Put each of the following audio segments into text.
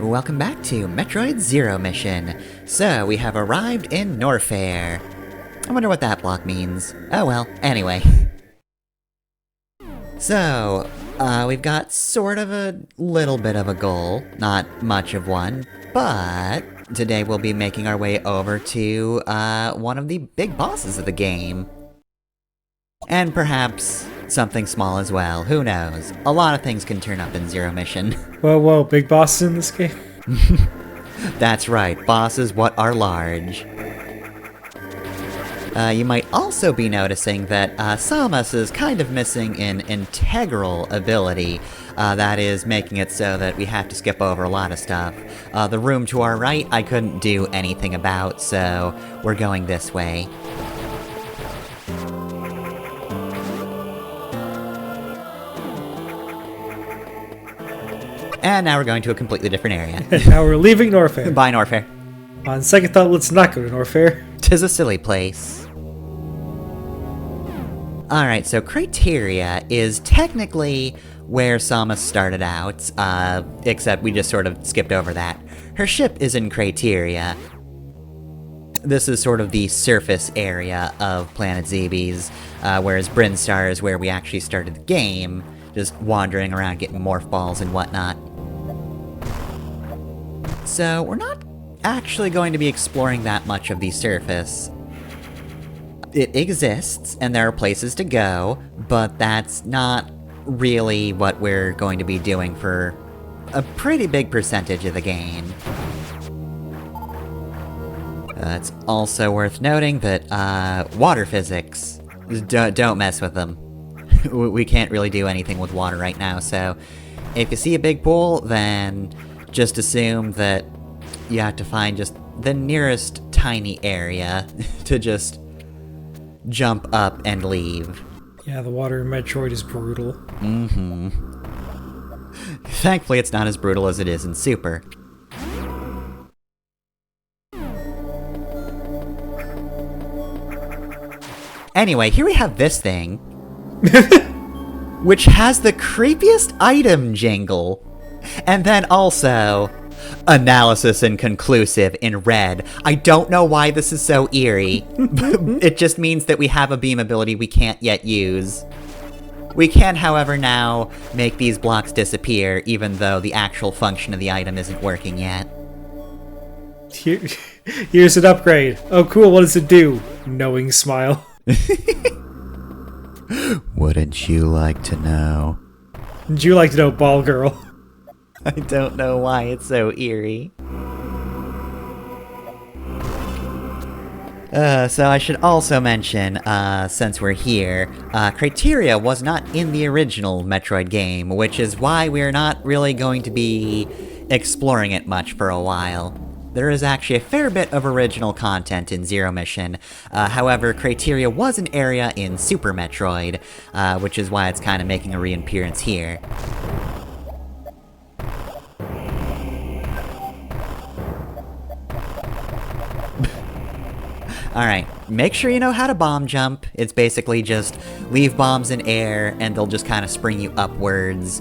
Welcome back to Metroid Zero Mission. So, we have arrived in Norfair. I wonder what that block means. Oh well, anyway. So, we've got sort of a little bit of a goal, not much of one, but today we'll be making our way over to, one of the big bosses of the game. And perhaps something small as well, who knows? A lot of things can turn up in Zero Mission. Whoa, big bosses in this game? That's right, bosses what are large. You might also be noticing that Samus is kind of missing an integral ability, that is making it so that we have to skip over a lot of stuff. The room to our right I couldn't do anything about, so we're going this way. And now we're going to a completely different area. And now we're leaving Norfair. Bye, Norfair. On second thought, let's not go to Norfair. 'Tis a silly place. Alright, so Criteria is technically where Samus started out, except we just sort of skipped over that. Her ship is in Criteria. This is sort of the surface area of Planet Zebes, whereas Brinstar is where we actually started the game, just wandering around getting morph balls and whatnot. So, we're not actually going to be exploring that much of the surface. It exists, and there are places to go, but that's not really what we're going to be doing for a pretty big percentage of the game. It's also worth noting that, water physics, don't mess with them. We can't really do anything with water right now, so if you see a big pool, then just assume that you have to find just the nearest tiny area to just jump up and leave. Yeah, the water in Metroid is brutal. Mm-hmm. Thankfully, it's not as brutal as it is in Super. Anyway, here we have this thing, which has the creepiest item jingle. And then also, analysis inconclusive in red. I don't know why this is so eerie. It just means that we have a beam ability we can't yet use. We can, however, now make these blocks disappear, even though the actual function of the item isn't working yet. Here's an upgrade. Oh cool, what does it do? Knowing smile. Wouldn't you like to know? Would you like to know, ball girl? I don't know why it's so eerie. So I should also mention, since we're here, Criteria was not in the original Metroid game, which is why we're not really going to be exploring it much for a while. There is actually a fair bit of original content in Zero Mission. However, Criteria was an area in Super Metroid, which is why it's kind of making a reappearance here. Alright, make sure you know how to bomb jump. It's basically just leave bombs in air, and they'll just kind of spring you upwards.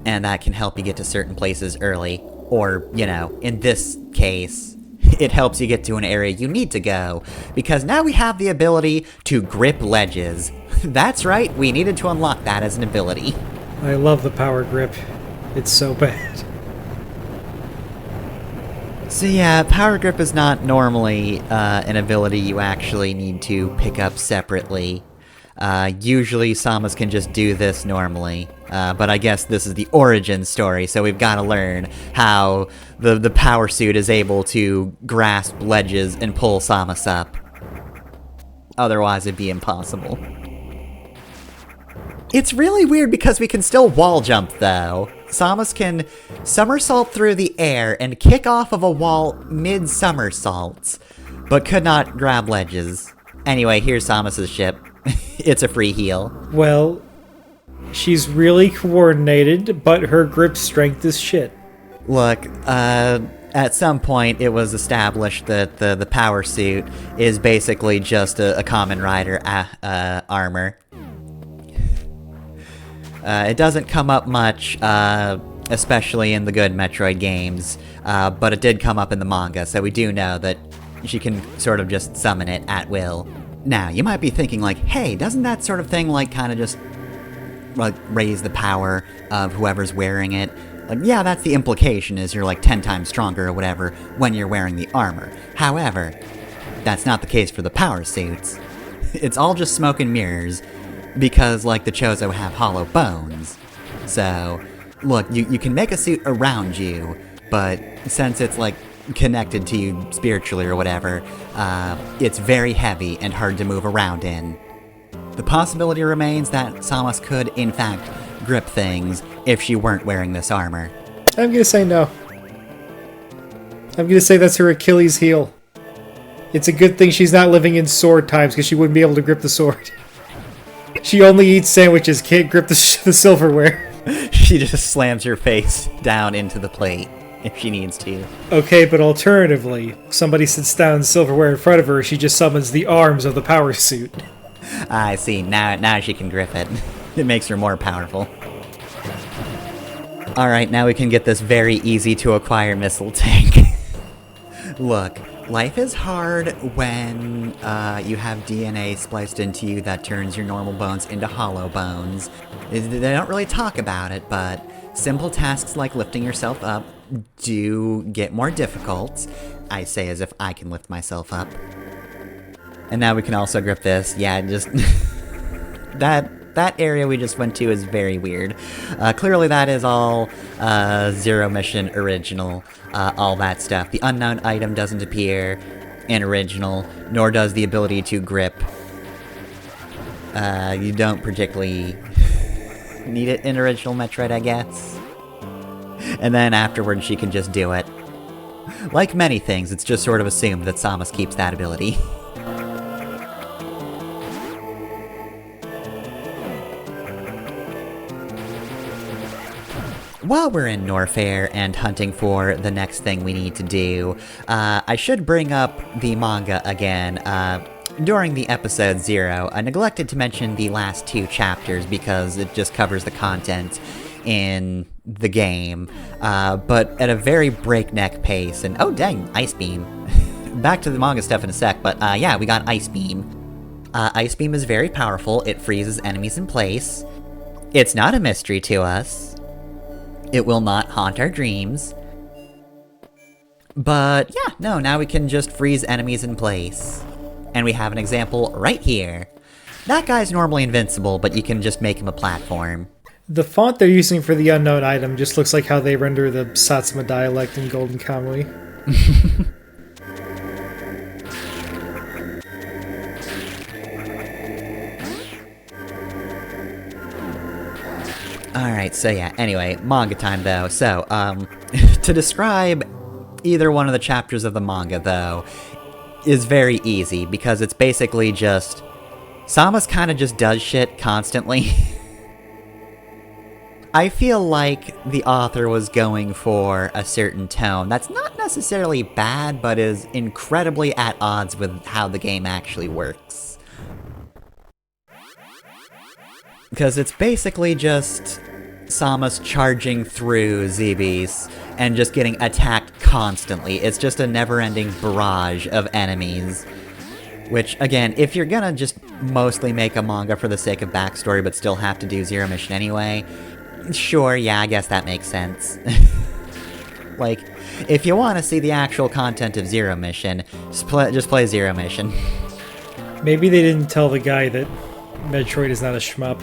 And that can help you get to certain places early. Or, you know, in this case, it helps you get to an area you need to go, because now we have the ability to grip ledges. That's right, we needed to unlock that as an ability. I love the power grip. It's so bad. So yeah, Power Grip is not normally an ability you actually need to pick up separately. Usually Samus can just do this normally, but I guess this is the origin story, so we've got to learn how the power suit is able to grasp ledges and pull Samus up. Otherwise it'd be impossible. It's really weird because we can still wall jump, though. Samus can somersault through the air and kick off of a wall mid-somersaults, but could not grab ledges. Anyway, here's Samus's ship. It's a free heal. Well, she's really coordinated, but her grip strength is shit. Look, at some point it was established that the power suit is basically just a common rider armor. It doesn't come up much especially in the good Metroid games, but it did come up in the manga, so we do know that she can sort of just summon it at will. Now, you might be thinking like, hey, doesn't that sort of thing like kind of just like raise the power of whoever's wearing it? Like, yeah, that's the implication, is you're like 10 times stronger or whatever when you're wearing the armor. However, that's not the case for the power suits. It's all just smoke and mirrors, because like the Chozo have hollow bones. So, look, you can make a suit around you, but since it's like connected to you spiritually or whatever, it's very heavy and hard to move around in. The possibility remains that Samus could, in fact, grip things if she weren't wearing this armor. I'm gonna say no. I'm gonna say that's her Achilles heel. It's a good thing she's not living in sword times, because she wouldn't be able to grip the sword. She only eats sandwiches, can't grip the silverware. She just slams her face down into the plate if she needs to. Okay, but alternatively, somebody sits down silverware in front of her, she just summons the arms of the power suit. I see, now she can grip it. It makes her more powerful. Alright, now we can get this very easy to acquire missile tank. Look, life is hard when you have DNA spliced into you that turns your normal bones into hollow bones. They don't really talk about it, but simple tasks like lifting yourself up do get more difficult. I say as if I can lift myself up. And now we can also grip this. Yeah, just... That area we just went to is very weird. Clearly that is all Zero Mission original, all that stuff. The unknown item doesn't appear in original, nor does the ability to grip. You don't particularly need it in original Metroid, I guess. And then afterwards she can just do it. Like many things, it's just sort of assumed that Samus keeps that ability. While we're in Norfair and hunting for the next thing we need to do, I should bring up the manga again. During the episode 0, I neglected to mention the last 2 chapters because it just covers the content in the game, but at a very breakneck pace, and oh dang, Ice Beam. Back to the manga stuff in a sec, but yeah, we got Ice Beam. Ice Beam is very powerful, it freezes enemies in place. It's not a mystery to us. It will not haunt our dreams. But yeah, no, now we can just freeze enemies in place. And we have an example right here. That guy's normally invincible, but you can just make him a platform. The font they're using for the unknown item just looks like how they render the Satsuma dialect in Golden Kamuy. Alright, so yeah, anyway, manga time though. So, to describe either one of the chapters of the manga though, is very easy, because it's basically just... Samus kinda just does shit constantly. I feel like the author was going for a certain tone that's not necessarily bad, but is incredibly at odds with how the game actually works. Because it's basically just Samus charging through Zebes and just getting attacked constantly. It's just a never-ending barrage of enemies. Which, again, if you're gonna just mostly make a manga for the sake of backstory but still have to do Zero Mission anyway, sure, yeah, I guess that makes sense. Like, if you want to see the actual content of Zero Mission, just play Zero Mission. Maybe they didn't tell the guy that Metroid is not a shmup.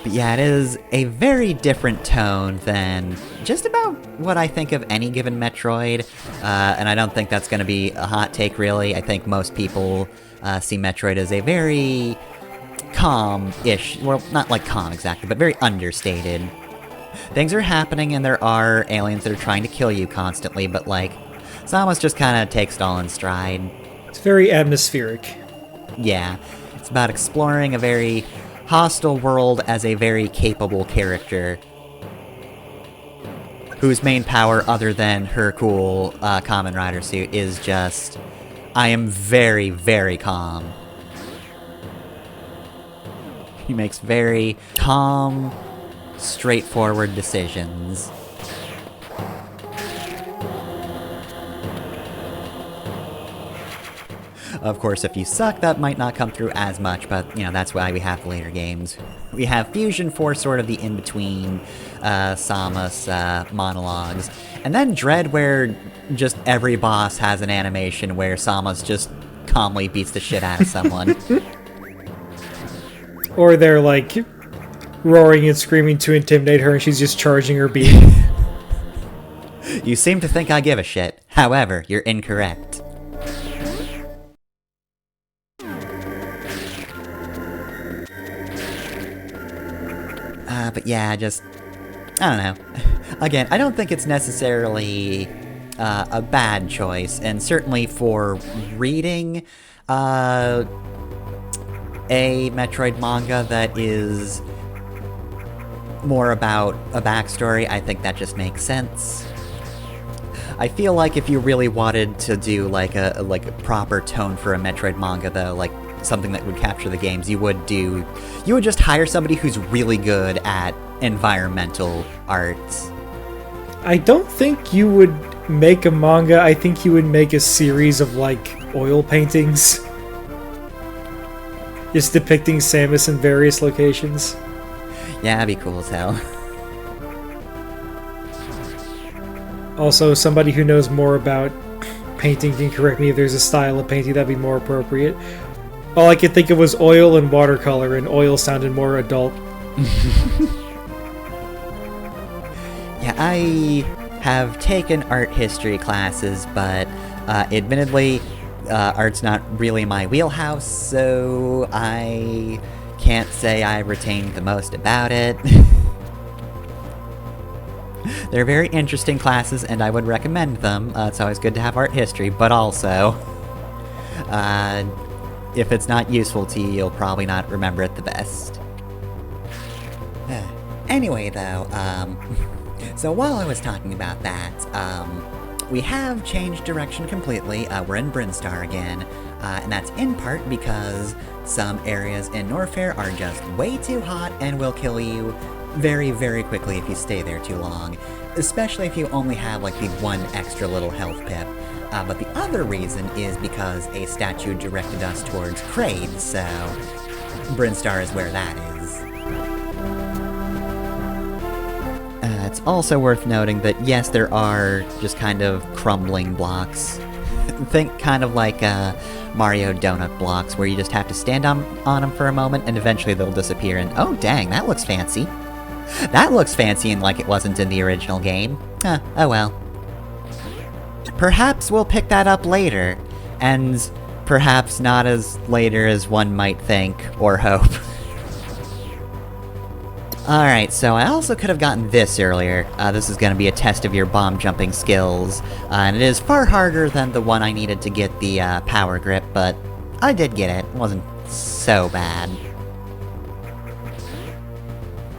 But yeah, it is a very different tone than just about what I think of any given Metroid, and I don't think that's going to be a hot take, really. I think most people see Metroid as a very calm-ish, well, not like calm exactly, but very understated. Things are happening and there are aliens that are trying to kill you constantly, but like, Samus just kind of takes it all in stride. It's very atmospheric. Yeah, it's about exploring a very hostile world as a very capable character whose main power, other than her cool Kamen Rider suit, is just, I am very, very calm. He makes very calm, straightforward decisions. Of course, if you suck, that might not come through as much, but, you know, that's why we have the later games. We have Fusion for sort of the in-between Samus monologues, and then Dread where just every boss has an animation where Samus just calmly beats the shit out of someone. Or they're, like, roaring and screaming to intimidate her and she's just charging her beam. You seem to think I give a shit. However, you're incorrect. But yeah, just... I don't know. Again, I don't think it's necessarily a bad choice, and certainly for reading a Metroid manga that is more about a backstory, I think that just makes sense. I feel like if you really wanted to do like a proper tone for a Metroid manga, though, like something that would capture the games, you would just hire somebody who's really good at environmental arts. I don't think you would make a manga. I think you would make a series of, like, oil paintings. Just depicting Samus in various locations. Yeah, that'd be cool as hell. Also, somebody who knows more about painting can correct me if there's a style of painting that'd be more appropriate. All I could think of was oil and watercolor, and oil sounded more adult. Yeah, I have taken art history classes, but admittedly, art's not really my wheelhouse, so I can't say I retained the most about it. They're very interesting classes, and I would recommend them. It's always good to have art history, but also, if it's not useful to you, you'll probably not remember it the best. Anyway, though, so while I was talking about that, we have changed direction completely. We're in Brinstar again, and that's in part because some areas in Norfair are just way too hot and will kill you very, very quickly if you stay there too long, especially if you only have like the one extra little health pip. But the other reason is because a statue directed us towards Kraid, so Brinstar is where that is. It's also worth noting that yes, there are just kind of crumbling blocks. Think kind of like Mario donut blocks, where you just have to stand on them for a moment and eventually they'll disappear and oh dang, that looks fancy. That looks fancy and like it wasn't in the original game. Oh well. Perhaps we'll pick that up later, and perhaps not as later as one might think or hope. Alright, so I also could have gotten this earlier. This is going to be a test of your bomb jumping skills, and it is far harder than the one I needed to get the power grip, but I did get it. It wasn't so bad.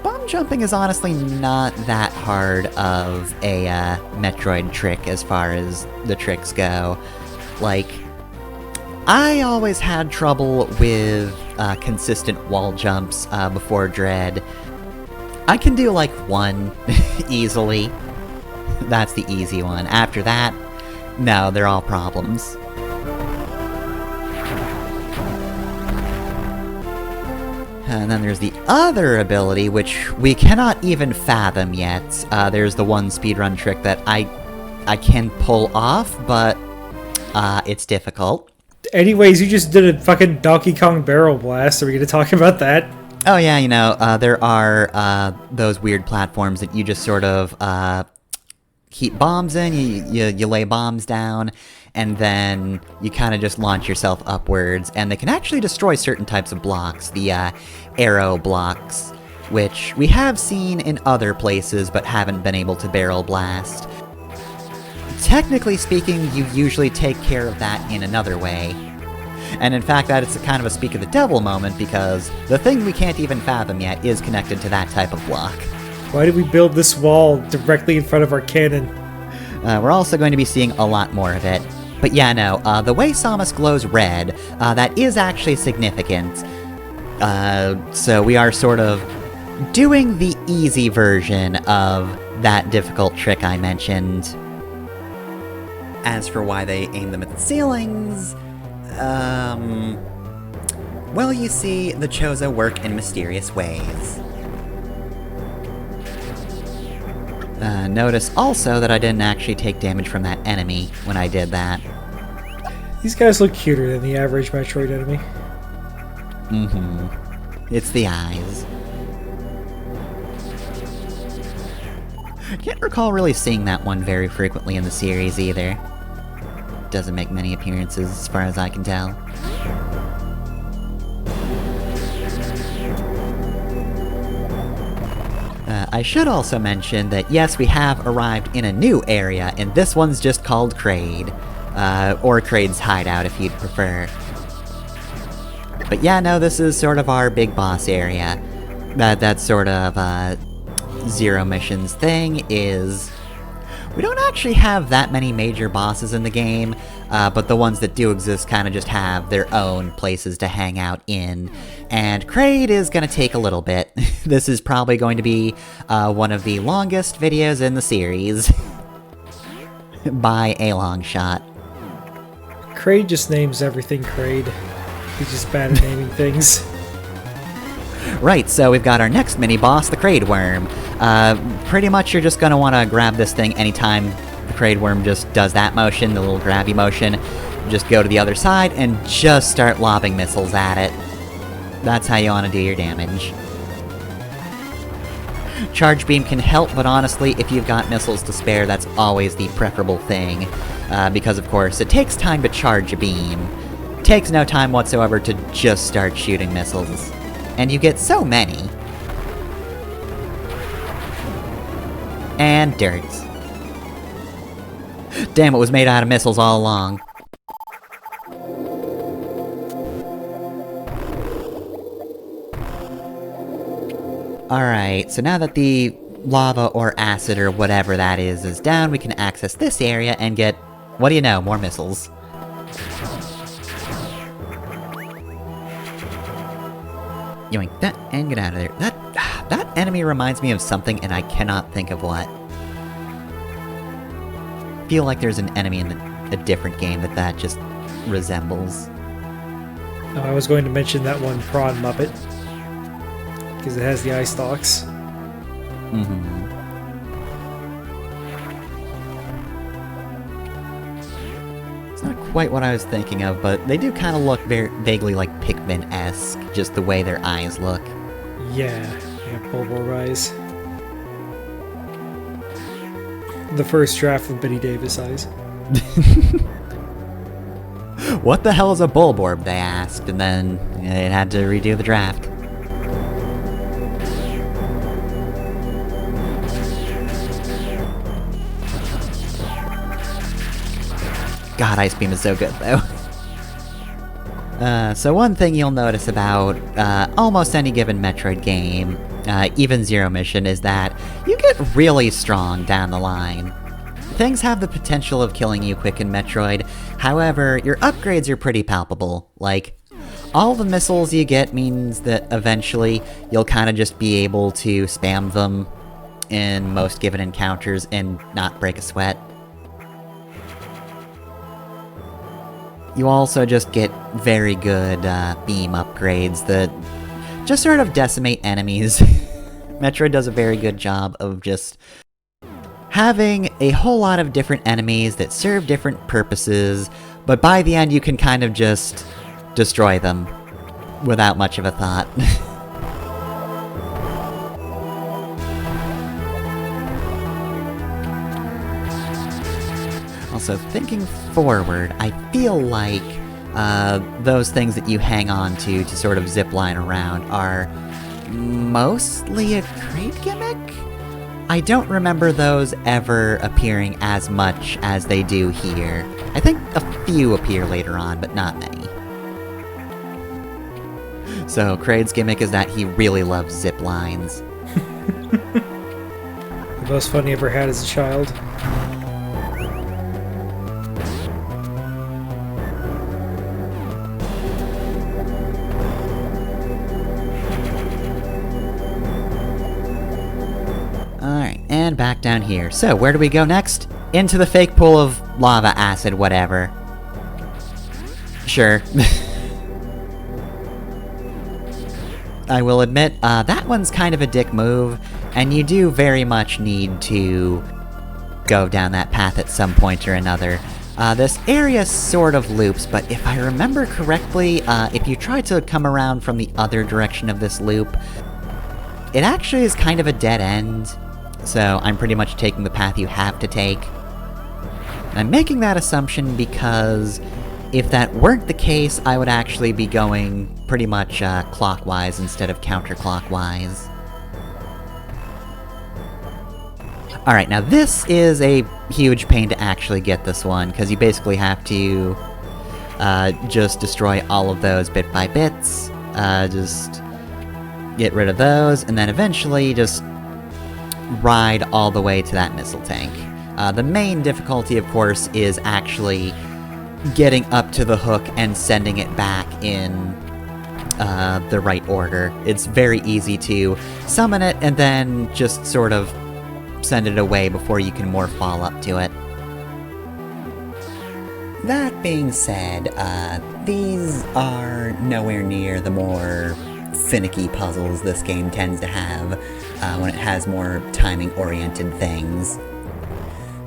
Bomb jumping is honestly not that hard of a Metroid trick as far as the tricks go. Like, I always had trouble with consistent wall jumps before Dread. I can do like one easily. That's the easy one. After that, no, they're all problems. And then there's the other ability, which we cannot even fathom yet. There's the one speedrun trick that I can pull off, but it's difficult. Anyways, you just did a fucking Donkey Kong barrel blast. Are we gonna talk about that? Oh yeah, you know, there are those weird platforms that you just sort of heat bombs in, you lay bombs down, and then you kind of just launch yourself upwards, and they can actually destroy certain types of blocks, the arrow blocks, which we have seen in other places but haven't been able to barrel blast. Technically speaking, you usually take care of that in another way. And in fact, that is kind of a speak of the devil moment, because the thing we can't even fathom yet is connected to that type of block. Why did we build this wall directly in front of our cannon? We're also going to be seeing a lot more of it. But yeah, no, the way Samus glows red, that is actually significant. So we are sort of doing the easy version of that difficult trick I mentioned. As for why they aim them at the ceilings, well, you see, the Chozo work in mysterious ways. Notice also that I didn't actually take damage from that enemy when I did that. These guys look cuter than the average Metroid enemy. Mm-hmm. It's the eyes. I can't recall really seeing that one very frequently in the series either. Doesn't make many appearances as far as I can tell. I should also mention that yes, we have arrived in a new area, and this one's just called Kraid. Or Kraid's hideout if you'd prefer. But yeah, no, this is sort of our big boss area. That sort of, Zero Mission's thing is... we don't actually have that many major bosses in the game, but the ones that do exist kind of just have their own places to hang out in. And Kraid is gonna take a little bit. This is probably going to be one of the longest videos in the series. By a long shot. Kraid just names everything Kraid. He's just bad at naming things. Right, so we've got our next mini-boss, the Kraid Worm. Pretty much you're just gonna want to grab this thing anytime the Kraid Worm just does that motion, the little grabby motion. Just go to the other side and just start lobbing missiles at it. That's how you want to do your damage. Charge Beam can help, but honestly, if you've got missiles to spare, that's always the preferable thing. Because, of course, it takes time to charge a beam. Takes no time whatsoever to just start shooting missiles. And you get so many. And dirt. Damn, it was made out of missiles all along. Alright, so now that the lava or acid or whatever that is down, we can access this area and get, what do you know, more missiles. Yoink that, and get out of there. That enemy reminds me of something, and I cannot think of what. I feel like there's an enemy in a different game that just resembles. Oh, I was going to mention that one prawn Muppet. Because it has the eye stalks. Mm-hmm. It's not quite what I was thinking of, but they do kind of look very vaguely like Pikmin-esque, just the way their eyes look. Yeah, Bulbor eyes. The first draft of Betty Davis eyes. What the hell is a Bulborb, they asked, and then it had to redo the draft. God, Ice Beam is so good, though. So one thing you'll notice about almost any given Metroid game, even Zero Mission, is that you get really strong down the line. Things have the potential of killing you quick in Metroid, however, your upgrades are pretty palpable. Like, all the missiles you get means that eventually you'll kind of just be able to spam them in most given encounters and not break a sweat. You also just get very good beam upgrades that just sort of decimate enemies. Metroid does a very good job of just having a whole lot of different enemies that serve different purposes, but by the end you can kind of just destroy them without much of a thought. Also, thinking forward, I feel like those things that you hang on to sort of zipline around are mostly a Kraid gimmick? I don't remember those ever appearing as much as they do here. I think a few appear later on, but not many. So, Kraid's gimmick is that he really loves zip lines. The most fun he ever had as a child. And back down here. So, where do we go next? Into the fake pool of lava, acid, whatever. Sure. I will admit, that one's kind of a dick move, and you do very much need to go down that path at some point or another. This area sort of loops, but if I remember correctly, if you try to come around from the other direction of this loop, it actually is kind of a dead end. So I'm pretty much taking the path you have to take. And I'm making that assumption because if that weren't the case, I would actually be going pretty much clockwise instead of counterclockwise. Alright, now this is a huge pain to actually get this one, because you basically have to just destroy all of those bit by bits, just get rid of those, and then eventually just ride all the way to that missile tank. The main difficulty, of course, is actually getting up to the hook and sending it back in the right order. It's very easy to summon it and then just sort of send it away before you can more fall up to it. That being said, these are nowhere near the more finicky puzzles this game tends to have when it has more timing-oriented things.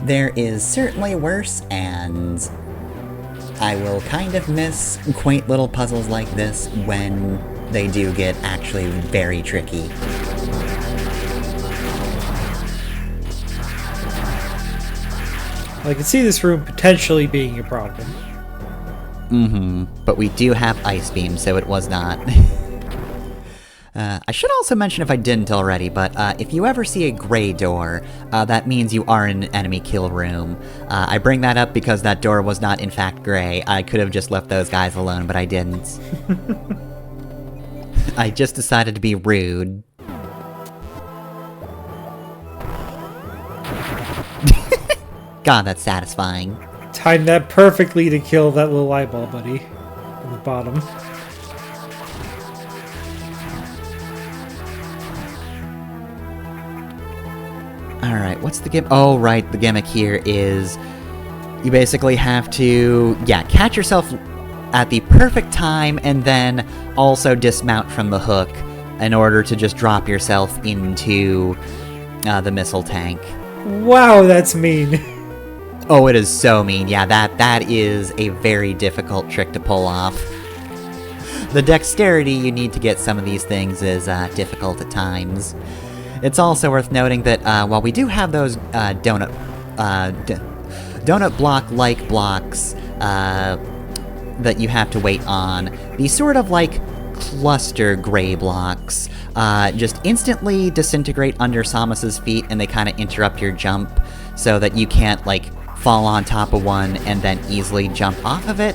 There is certainly worse, and I will kind of miss quaint little puzzles like this when they do get actually very tricky. I can see this room potentially being a problem. But we do have Ice Beam, so it was not. I should also mention, if I didn't already, but if you ever see a gray door, that means you are in an enemy kill room. I bring that up because that door was not in fact gray. I could have just left those guys alone, but I didn't. I just decided to be rude. God, that's satisfying. Timed that perfectly to kill that little eyeball buddy on the bottom. Alright, what's the gimmick? Oh, right, the gimmick here is you basically have to, catch yourself at the perfect time and then also dismount from the hook in order to just drop yourself into the missile tank. Wow, that's mean. Oh, it is so mean. Yeah, that is a very difficult trick to pull off. The dexterity you need to get some of these things is difficult at times. It's also worth noting that while we do have those donut block-like blocks that you have to wait on, these sort of like cluster gray blocks just instantly disintegrate under Samus's feet, and they kind of interrupt your jump so that you can't like fall on top of one and then easily jump off of it.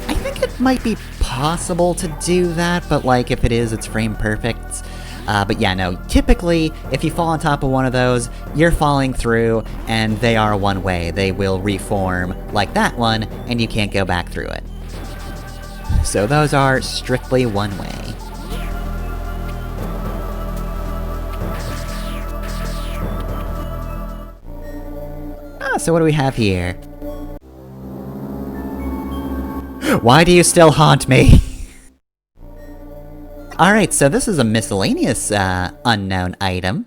I think it might be possible to do that, but like if it is, it's frame perfect. But yeah, no, typically, if you fall on top of one of those, you're falling through, and they are one way. They will reform like that one, and you can't go back through it. So those are strictly one way. So what do we have here? Why do you still haunt me? Alright, so this is a miscellaneous, unknown item.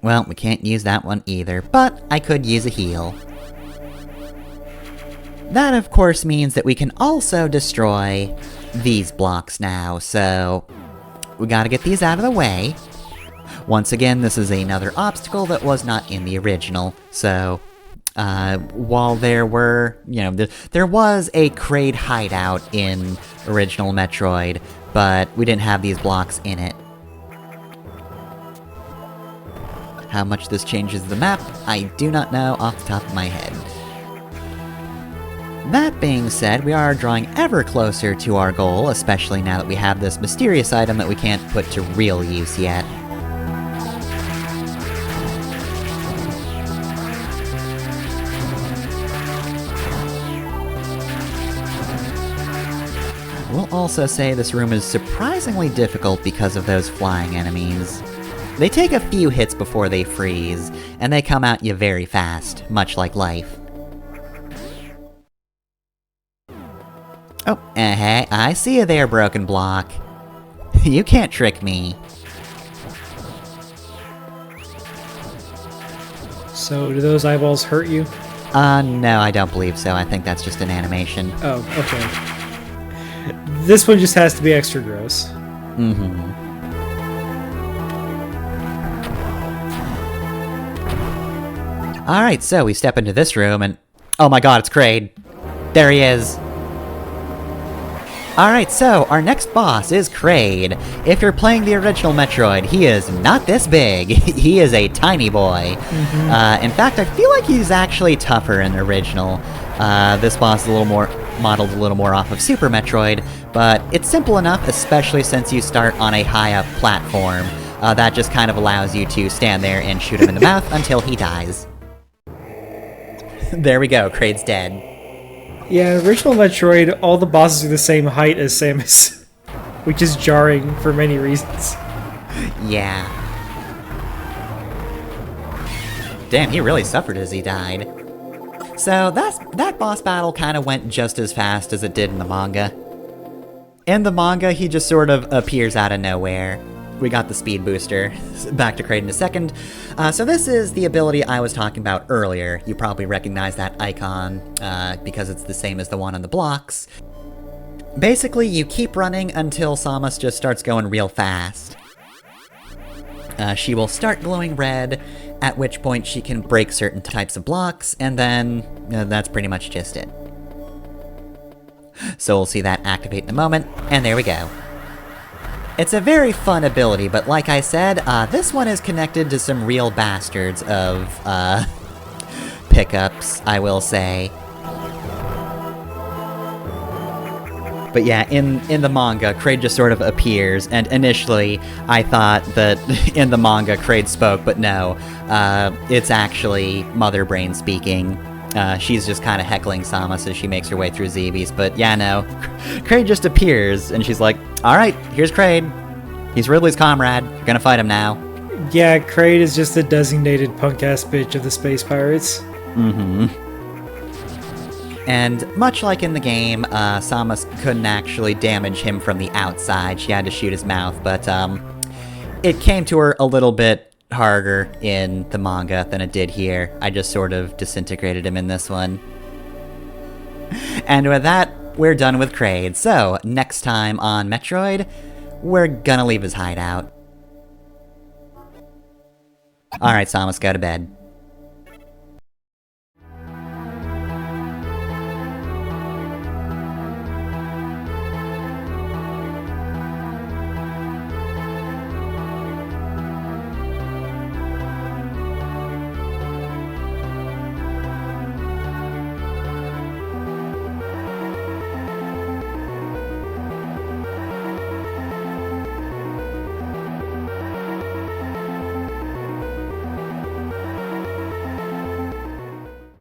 Well, we can't use that one either, but I could use a heal. That, of course, means that we can also destroy these blocks now, so we gotta get these out of the way. Once again, this is another obstacle that was not in the original, so while there were, there was a Kraid hideout in original Metroid, but we didn't have these blocks in it. How much this changes the map, I do not know off the top of my head. That being said, we are drawing ever closer to our goal, especially now that we have this mysterious item that we can't put to real use yet. We'll also say this room is surprisingly difficult because of those flying enemies. They take a few hits before they freeze, and they come at you very fast, much like life. Oh, hey, I see you there, Broken Block. You can't trick me. So, do those eyeballs hurt you? No, I don't believe so. I think that's just an animation. Oh, okay. This one just has to be extra gross. Mm-hmm. Alright, so we step into this room and... Oh my god, it's Kraid. There he is. Alright, so our next boss is Kraid. If you're playing the original Metroid, he is not this big. He is a tiny boy. Mm-hmm. In fact, I feel like he's actually tougher in the original. This boss is modeled a little more off of Super Metroid, but it's simple enough, especially since you start on a high-up platform. That just kind of allows you to stand there and shoot him in the mouth until he dies. There we go, Kraid's dead. Yeah, in original Metroid, all the bosses are the same height as Samus, which is jarring for many reasons. Yeah. Damn, he really suffered as he died. So that boss battle kind of went just as fast as it did in the manga. In the manga, he just sort of appears out of nowhere. We got the speed booster. Back to Kraid in a second. So this is the ability I was talking about earlier. You probably recognize that icon, because it's the same as the one on the blocks. Basically, you keep running until Samus just starts going real fast. She will start glowing red, at which point she can break certain types of blocks, and then that's pretty much just it. So we'll see that activate in a moment, and there we go. It's a very fun ability, but like I said, this one is connected to some real bastards of, pickups, I will say. But yeah, in the manga, Kraid just sort of appears, and initially, I thought that in the manga, Kraid spoke, but no, it's actually Mother Brain speaking. She's just kind of heckling Samus as she makes her way through Zebes, but yeah, no. Kraid just appears, and she's like, alright, here's Kraid. He's Ridley's comrade. You're gonna fight him now. Yeah, Kraid is just the designated punk-ass bitch of the Space Pirates. Mm-hmm. And much like in the game, Samus couldn't actually damage him from the outside. She had to shoot his mouth, but it came to her a little bit harder in the manga than it did here. I just sort of disintegrated him in this one. And with that, we're done with Kraid. So, next time on Metroid, we're gonna leave his hideout. Alright, Samus, go to bed.